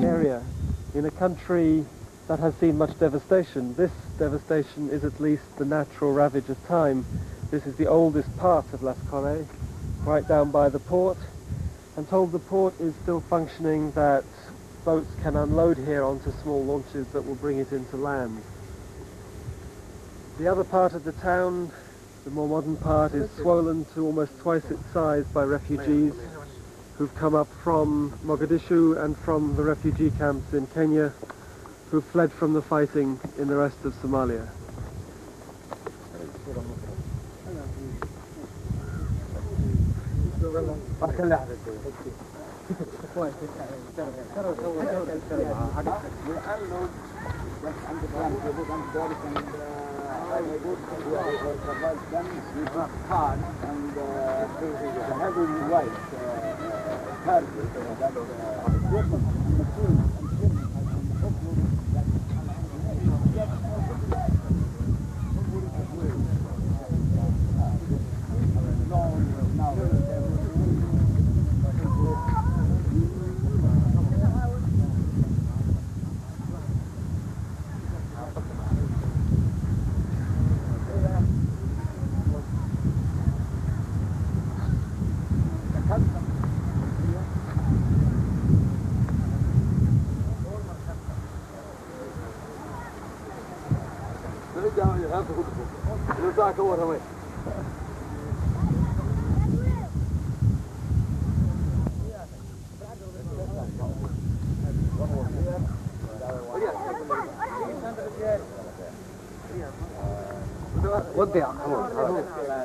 area in a country that has seen much devastation. This devastation is at least the natural ravage of time. This is the oldest part of Las Corres, right down by the port. I'm told the port is still functioning, that boats can unload here onto small launches that will bring it into land. The other part of the town, the more modern part, is swollen to almost twice its size by refugees who've come up from Mogadishu and from the refugee camps in Kenya, who fled from the fighting in the rest of Somalia.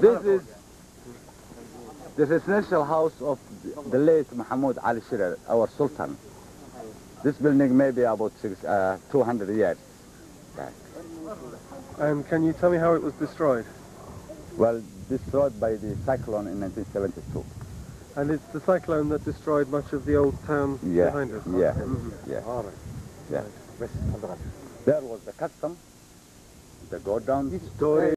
This is the residential house of the late Mahmoud Ali Shirar, our Sultan. This building may be about 200 years back. And can you tell me how it was destroyed? Well, destroyed by the cyclone in 1972. And it's the cyclone that destroyed much of the old town behind us? Yeah, yeah. There was the custom, the go down story.